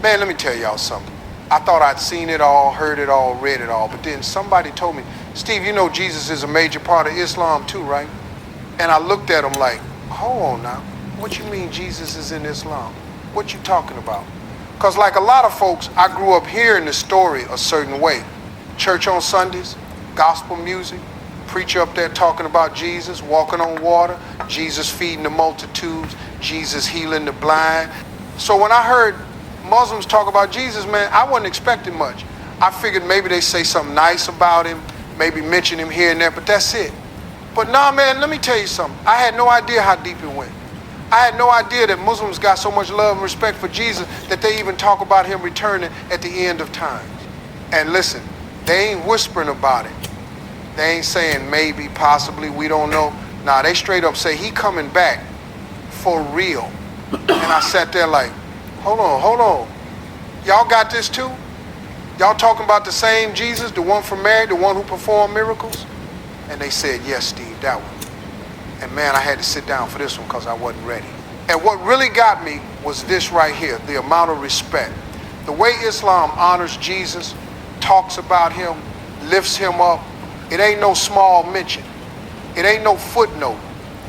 Man, let me tell y'all something. I thought I'd seen it all, heard it all, read it all, but then somebody told me, Steve, you know Jesus is a major part of Islam too, right? And I looked at him like, hold on now. What you mean Jesus is in Islam? What you talking about? Because like a lot of folks, I grew up hearing the story a certain way. Church on Sundays, gospel music, preacher up there talking about Jesus, walking on water, Jesus feeding the multitudes, Jesus healing the blind. So when I heard Muslims talk about Jesus, man, I wasn't expecting much. I figured maybe they say something nice about him, maybe mention him here and there, but that's it. But nah, man, let me tell you something. I had no idea how deep it went. I had no idea that Muslims got so much love and respect for Jesus that they even talk about him returning at the end of times. And listen, they ain't whispering about it. They ain't saying maybe, possibly, we don't know. Nah, they straight up say he coming back for real. And I sat there like, hold on. Y'all got this too? Y'all talking about the same Jesus, the one from Mary, the one who performed miracles? And they said, yes, Steve, that one. And man, I had to sit down for this one because I wasn't ready. And what really got me was this right here, the amount of respect. The way Islam honors Jesus, talks about him, lifts him up, it ain't no small mention. It ain't no footnote.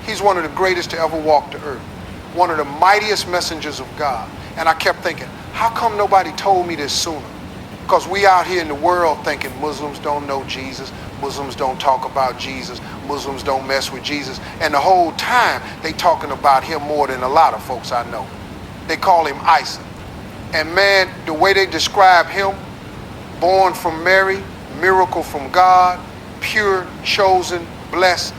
He's one of the greatest to ever walk the earth. One of the mightiest messengers of God. And I kept thinking, how come nobody told me this sooner? Because we out here in the world thinking Muslims don't know Jesus, Muslims don't talk about Jesus, Muslims don't mess with Jesus. And the whole time they talking about him more than a lot of folks I know. They call him Isa. And man, the way they describe him, born from Mary, miracle from God, pure, chosen, blessed.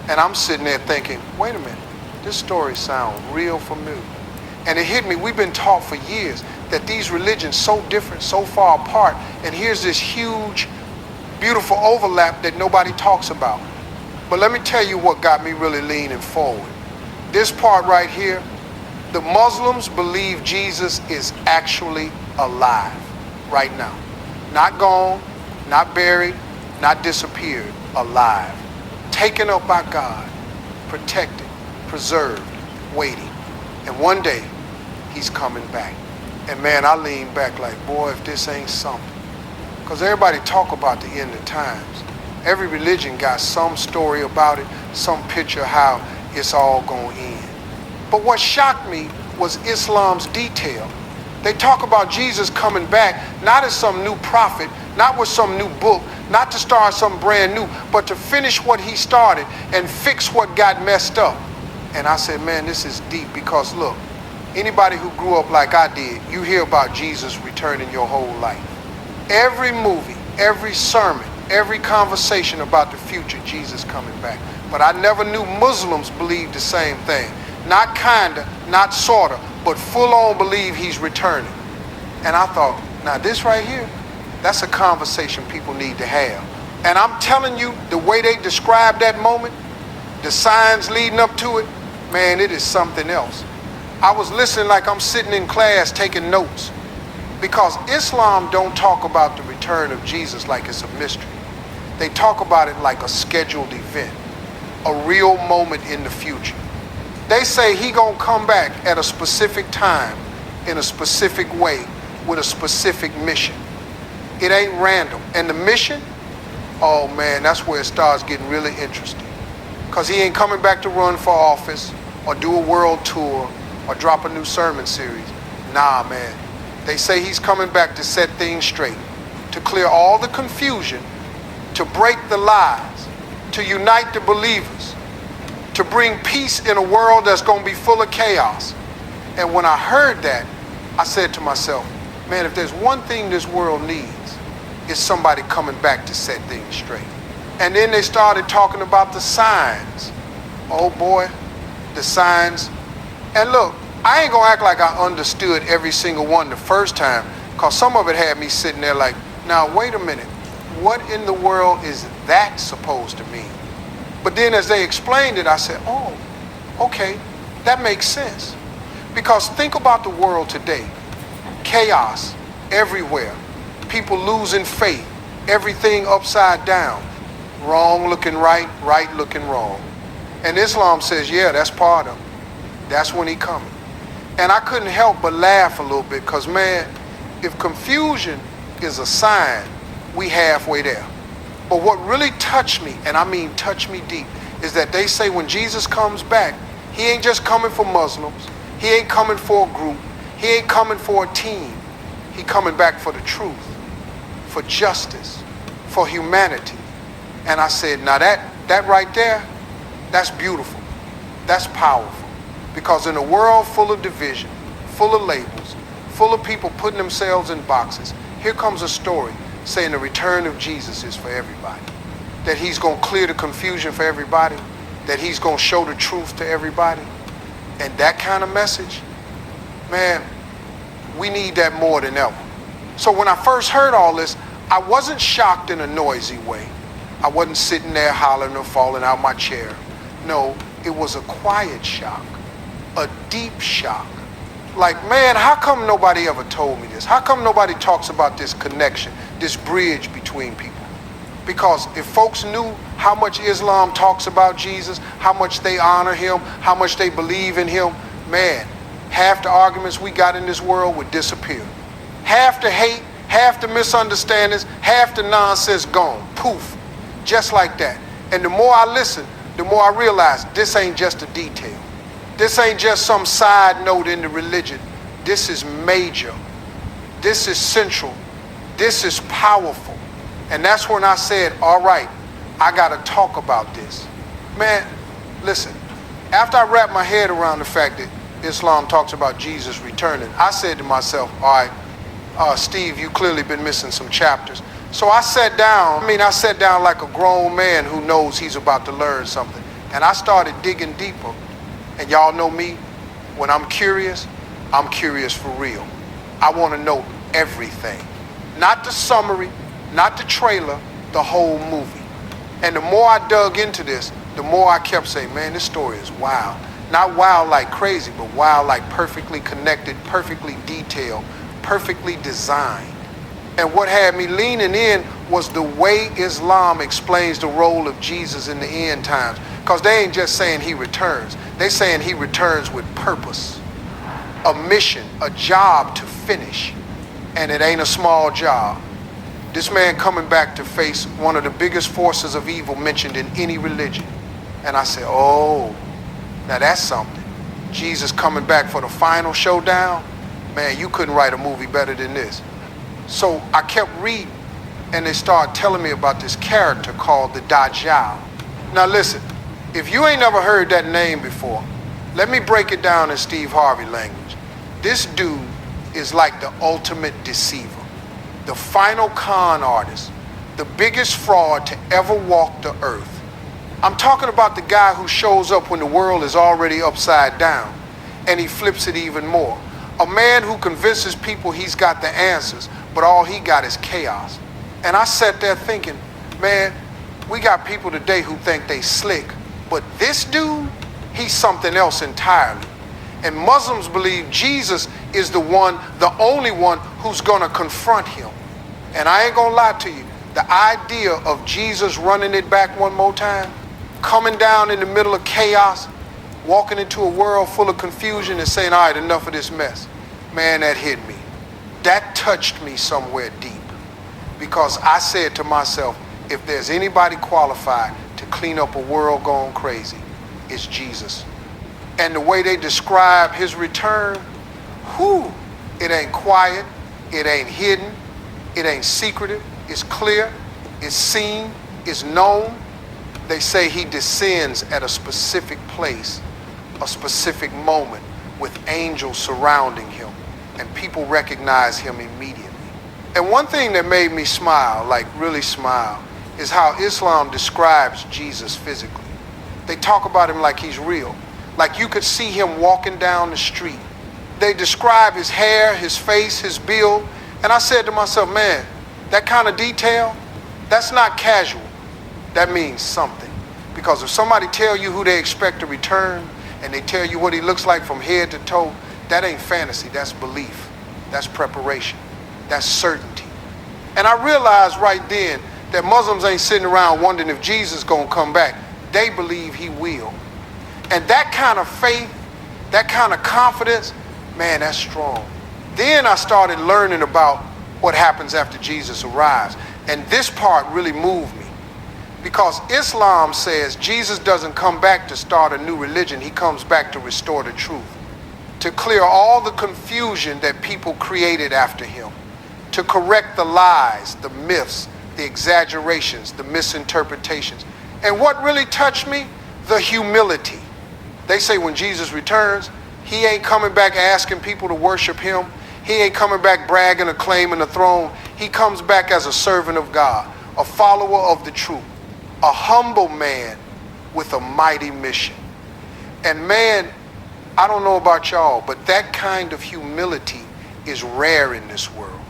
And I'm sitting there thinking, wait a minute, this story sounds real familiar. And it hit me, we've been taught for years that these religions so different, so far apart, and here's this huge, beautiful overlap that nobody talks about. But let me tell you what got me really leaning forward. This part right here, the Muslims believe Jesus is actually alive right now. Not gone, not buried, not disappeared, alive. Taken up by God, protected, preserved, waiting. And one day, he's coming back. And man, I lean back like, boy, if this ain't something. Because everybody talk about the end of times. Every religion got some story about it, some picture how it's all going to end. But what shocked me was Islam's detail. They talk about Jesus coming back, not as some new prophet, not with some new book, not to start something brand new, but to finish what he started and fix what got messed up. And I said, man, this is deep because look, anybody who grew up like I did, you hear about Jesus returning your whole life. Every movie, every sermon, every conversation about the future, Jesus coming back. But I never knew Muslims believed the same thing. Not kinda, not sorta, but full on believe he's returning. And I thought, now this right here, that's a conversation people need to have. And I'm telling you, the way they describe that moment, the signs leading up to it, man, it is something else. I was listening like I'm sitting in class taking notes. Because Islam don't talk about the return of Jesus like it's a mystery. They talk about it like a scheduled event, a real moment in the future. They say he gonna come back at a specific time, in a specific way, with a specific mission. It ain't random. And the mission, oh man, that's where it starts getting really interesting. Because he ain't coming back to run for office or do a world tour or drop a new sermon series. Nah, man. They say he's coming back to set things straight, to clear all the confusion, to break the lies, to unite the believers, to bring peace in a world that's going to be full of chaos. And when I heard that, I said to myself, man, if there's one thing this world needs, it's somebody coming back to set things straight. And then they started talking about the signs. Oh boy, the signs. And look, I ain't gonna act like I understood every single one the first time, because some of it had me sitting there like, now wait a minute, what in the world is that supposed to mean? But then as they explained it, I said, oh, okay, that makes sense. Because think about the world today. Chaos everywhere. People losing faith. Everything upside down. Wrong looking right, right looking wrong. And Islam says, yeah, that's part of it. That's when he coming. And I couldn't help but laugh a little bit because, man, if confusion is a sign, we halfway there. But what really touched me, and I mean touched me deep, is that they say when Jesus comes back, he ain't just coming for Muslims. He ain't coming for a group. He ain't coming for a team. He coming back for the truth, for justice, for humanity. And I said, now that right there, that's beautiful. That's powerful. Because in a world full of division, full of labels, full of people putting themselves in boxes, here comes a story saying the return of Jesus is for everybody. That he's going to clear the confusion for everybody. That he's going to show the truth to everybody. And that kind of message, man, we need that more than ever. So when I first heard all this, I wasn't shocked in a noisy way. I wasn't sitting there hollering or falling out my chair. No, it was a quiet shock, a deep shock. Like, man, how come nobody ever told me this? How come nobody talks about this connection, this bridge between people? Because if folks knew how much Islam talks about Jesus, how much they honor him, how much they believe in him, man, half the arguments we got in this world would disappear. Half the hate, half the misunderstandings, half the nonsense gone. Poof. Just like that. And the more I listen, the more I realize this ain't just a detail. This ain't just some side note in the religion. This is major. This is central. This is powerful. And that's when I said, all right, I got to talk about this. Man, listen, after I wrapped my head around the fact that Islam talks about Jesus returning, I said to myself, all right, Steve, you clearly been missing some chapters. So I sat down like a grown man who knows he's about to learn something. And I started digging deeper. And y'all know me, when I'm curious for real. I want to know everything. Not the summary, not the trailer, the whole movie. And the more I dug into this, the more I kept saying, man, this story is wild. Not wild like crazy, but wild like perfectly connected, perfectly detailed, perfectly designed. And what had me leaning in was the way Islam explains the role of Jesus in the end times. Because they ain't just saying he returns. They saying he returns with purpose, a mission, a job to finish. And it ain't a small job. This man coming back to face one of the biggest forces of evil mentioned in any religion. And I said, oh, now that's something. Jesus coming back for the final showdown. Man, you couldn't write a movie better than this. So I kept reading, and they started telling me about this character called the Dajjal. Now listen, if you ain't never heard that name before, let me break it down in Steve Harvey language. This dude is like the ultimate deceiver, the final con artist, the biggest fraud to ever walk the earth. I'm talking about the guy who shows up when the world is already upside down, and he flips it even more. A man who convinces people he's got the answers, but all he got is chaos. And I sat there thinking, man, we got people today who think they slick, but this dude, he's something else entirely. And Muslims believe Jesus is the one, the only one who's gonna confront him. And I ain't gonna lie to you, the idea of Jesus running it back one more time, coming down in the middle of chaos, walking into a world full of confusion and saying, all right, enough of this mess. Man, that hit me. That touched me somewhere deep. Because I said to myself, if there's anybody qualified to clean up a world gone crazy, it's Jesus. And the way they describe his return, whew, it ain't quiet, it ain't hidden, it ain't secretive, it's clear, it's seen, it's known. They say he descends at a specific place, a specific moment, with angels surrounding him, and people recognize him immediately. And one thing that made me smile, like really smile, is how Islam describes Jesus physically. They talk about him like he's real, like you could see him walking down the street. They describe his hair, his face, his build, and I said to myself, man, that kind of detail, that's not casual. That means something. Because if somebody tell you who they expect to return, and they tell you what he looks like from head to toe, that ain't fantasy, that's belief, that's preparation, that's certainty. And I realized right then that Muslims ain't sitting around wondering if Jesus gonna come back. They believe he will. And that kind of faith, that kind of confidence, Man, that's strong. Then I started learning about what happens after Jesus arrives. And this part really moved me. Because Islam says Jesus doesn't come back to start a new religion. He comes back to restore the truth, to clear all the confusion that people created after him, to correct the lies, the myths, the exaggerations, the misinterpretations. And what really touched me? The humility. They say when Jesus returns, he ain't coming back asking people to worship him. He ain't coming back bragging or claiming the throne. He comes back as a servant of God, a follower of the truth, a humble man with a mighty mission. And man, I don't know about y'all, but that kind of humility is rare in this world.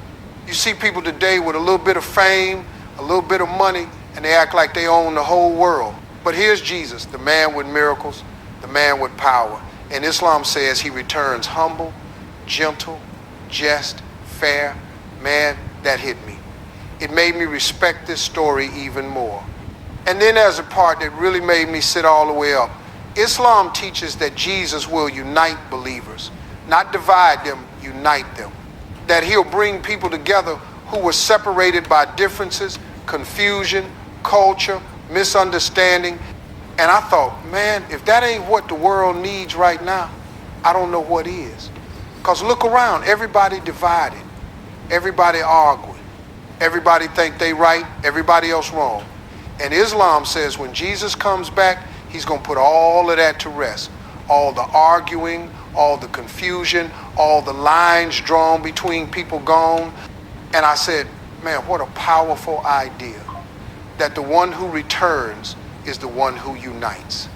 You see people today with a little bit of fame, a little bit of money, and they act like they own the whole world. But here's Jesus, the man with miracles, the man with power. And Islam says he returns humble, gentle, just, fair. Man, that hit me. It made me respect this story even more. And then there's a part that really made me sit all the way up. Islam teaches that Jesus will unite believers, not divide them, unite them. That he'll bring people together who were separated by differences, confusion, culture, misunderstanding. And I thought, man, if that ain't what the world needs right now, I don't know what is. Because look around, everybody divided, everybody arguing, everybody think they right, everybody else wrong. And Islam says when Jesus comes back, he's going to put all of that to rest. All the arguing, all the confusion, all the lines drawn between people gone. And I said, man, what a powerful idea. That the one who returns is the one who unites.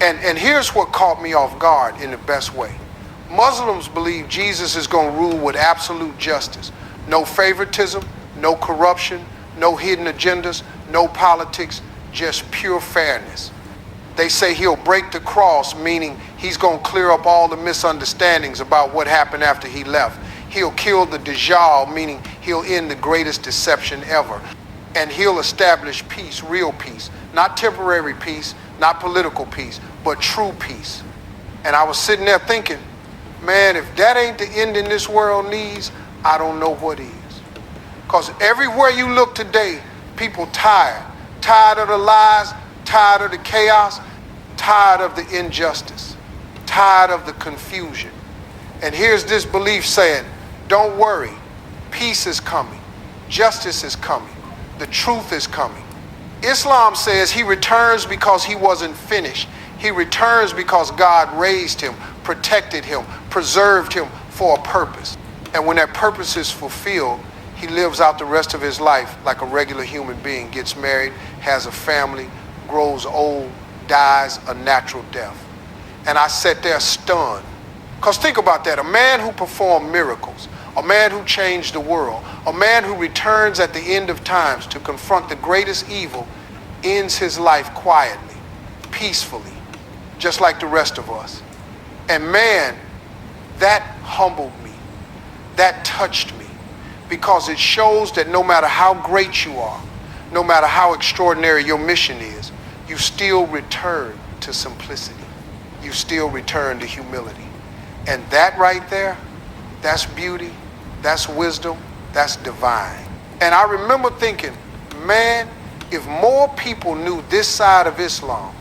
And here's what caught me off guard in the best way. Muslims believe Jesus is going to rule with absolute justice. No favoritism, no corruption, no hidden agendas, no politics, just pure fairness. They say he'll break the cross, meaning he's going to clear up all the misunderstandings about what happened after he left. He'll kill the Dajjal, meaning he'll end the greatest deception ever. And he'll establish peace, real peace, not temporary peace, not political peace, but true peace. And I was sitting there thinking, man, if that ain't the ending this world needs, I don't know what is. Because everywhere you look today, people tired of the lies, tired of the chaos, tired of the injustice, tired of the confusion. And here's this belief saying, don't worry, peace is coming, justice is coming, the truth is coming. Islam says he returns because he wasn't finished. He returns because God raised him, protected him, preserved him for a purpose. And when that purpose is fulfilled, he lives out the rest of his life like a regular human being, gets married, has a family, grows old, dies a natural death. And I sat there stunned. Because think about that, a man who performed miracles, a man who changed the world, a man who returns at the end of times to confront the greatest evil, ends his life quietly, peacefully, just like the rest of us. And man, that humbled me, that touched me, because it shows that no matter how great you are, no matter how extraordinary your mission is, you still return to simplicity. You still return to humility. And that right there, that's beauty, that's wisdom, that's divine. And I remember thinking, man, if more people knew this side of Islam,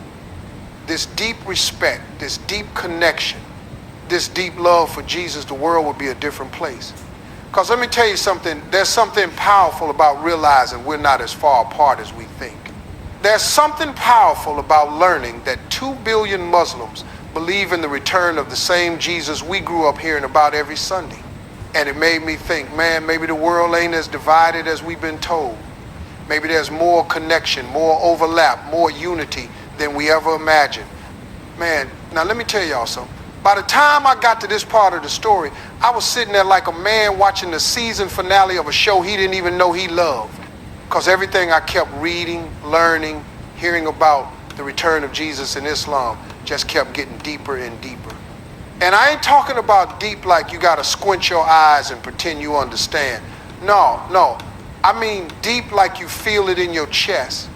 this deep respect, this deep connection, this deep love for Jesus, the world would be a different place. Because let me tell you something, there's something powerful about realizing we're not as far apart as we think. There's something powerful about learning that 2 billion Muslims believe in the return of the same Jesus we grew up hearing about every Sunday. And it made me think, man, maybe the world ain't as divided as we've been told. Maybe there's more connection, more overlap, more unity than we ever imagined. Man, now let me tell y'all something. By the time I got to this part of the story, I was sitting there like a man watching the season finale of a show he didn't even know he loved. Because everything I kept reading, learning, hearing about the return of Jesus in Islam just kept getting deeper and deeper. And I ain't talking about deep like you gotta squint your eyes and pretend you understand. No. I mean deep like you feel it in your chest.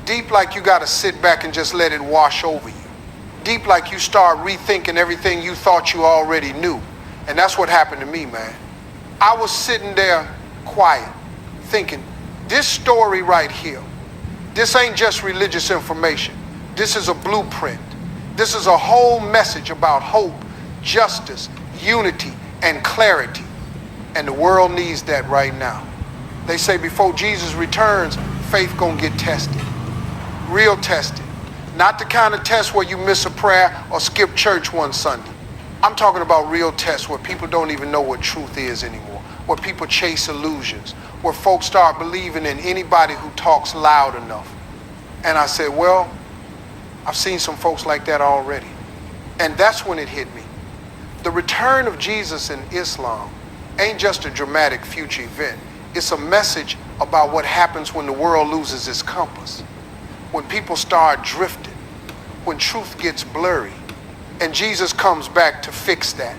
Deep like you gotta sit back and just let it wash over you. Deep like you start rethinking everything you thought you already knew. And that's what happened to me, man. I was sitting there quiet, thinking, this story right here, this ain't just religious information. This is a blueprint. This is a whole message about hope, justice, unity, and clarity. And the world needs that right now. They say before Jesus returns, faith gonna get tested. Real tested. Not the kind of test where you miss a prayer or skip church one Sunday. I'm talking about real tests where people don't even know what truth is anymore, where people chase illusions, where folks start believing in anybody who talks loud enough. And I said, well, I've seen some folks like that already. And that's when it hit me. The return of Jesus in Islam ain't just a dramatic future event. It's a message about what happens when the world loses its compass, when people start drifting, when truth gets blurry. And Jesus comes back to fix that,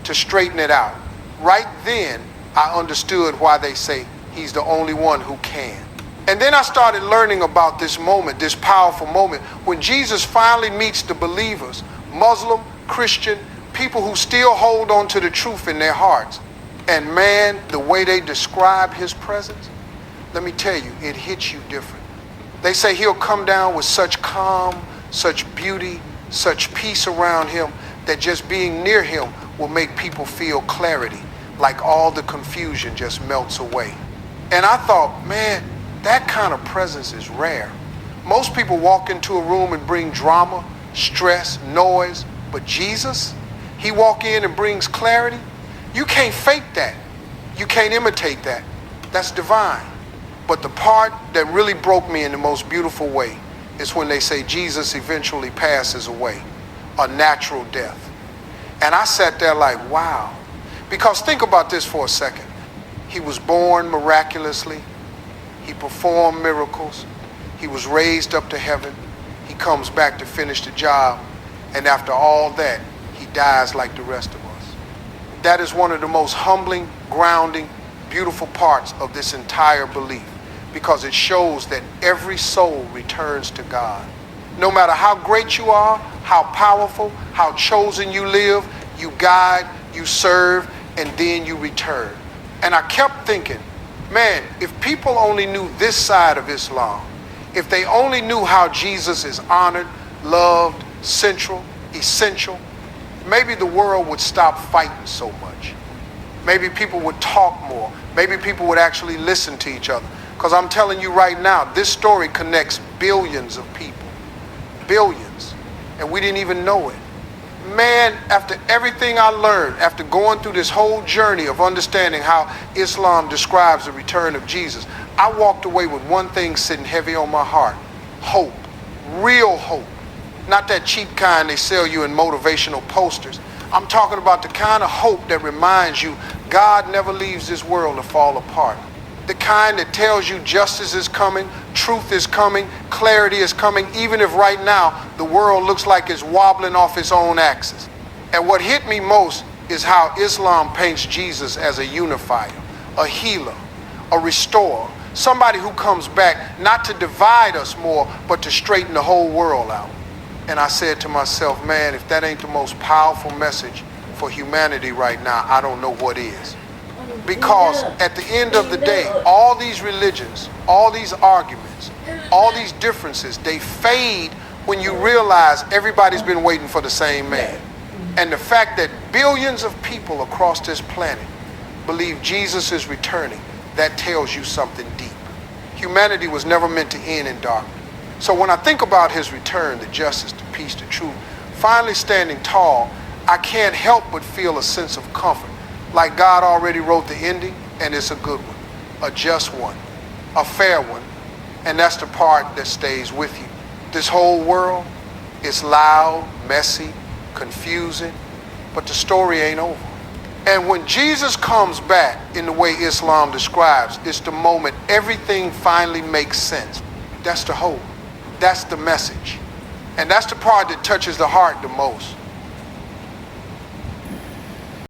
to straighten it out. Right then, I understood why they say he's the only one who can. And then I started learning about this moment, this powerful moment, when Jesus finally meets the believers, Muslim, Christian, people who still hold on to the truth in their hearts. And man, the way they describe his presence, let me tell you, it hits you different. They say he'll come down with such calm, such beauty, such peace around him that just being near him will make people feel clarity, like all the confusion just melts away. And I thought, man, that kind of presence is rare. Most people walk into a room and bring drama, stress, noise, but Jesus, he walk in and brings clarity. You can't fake that. You can't imitate that. That's divine. But the part that really broke me in the most beautiful way is when they say Jesus eventually passes away, a natural death. And I sat there like, wow. Because think about this for a second. He was born miraculously. He performed miracles. He was raised up to heaven. He comes back to finish the job. And after all that, he dies like the rest of us. That is one of the most humbling, grounding, beautiful parts of this entire belief, because it shows that every soul returns to God. No matter how great you are, how powerful, how chosen you live, you guide, you serve, and then you return. And I kept thinking, man, if people only knew this side of Islam, if they only knew how Jesus is honored, loved, central, essential, maybe the world would stop fighting so much. Maybe people would talk more. Maybe people would actually listen to each other. Because I'm telling you right now, this story connects billions of people. Billions. And we didn't even know it. Man, after everything I learned, after going through this whole journey of understanding how Islam describes the return of Jesus, I walked away with one thing sitting heavy on my heart. Hope. Real hope. Not that cheap kind they sell you in motivational posters. I'm talking about the kind of hope that reminds you God never leaves this world to fall apart. The kind that tells you justice is coming, truth is coming, clarity is coming, even if right now the world looks like it's wobbling off its own axis. And what hit me most is how Islam paints Jesus as a unifier, a healer, a restorer, somebody who comes back not to divide us more, but to straighten the whole world out. And I said to myself, man, if that ain't the most powerful message for humanity right now, I don't know what is. Because at the end of the day, all these religions, all these arguments, all these differences, they fade when you realize everybody's been waiting for the same man. And the fact that billions of people across this planet believe Jesus is returning, that tells you something deep. Humanity was never meant to end in darkness. So when I think about his return, the justice, the peace, the truth, finally standing tall, I can't help but feel a sense of comfort. Like God already wrote the ending, and it's a good one, a just one, a fair one, and that's the part that stays with you. This whole world is loud, messy, confusing, but the story ain't over. And when Jesus comes back in the way Islam describes, it's the moment everything finally makes sense. That's the hope. That's the message. And that's the part that touches the heart the most.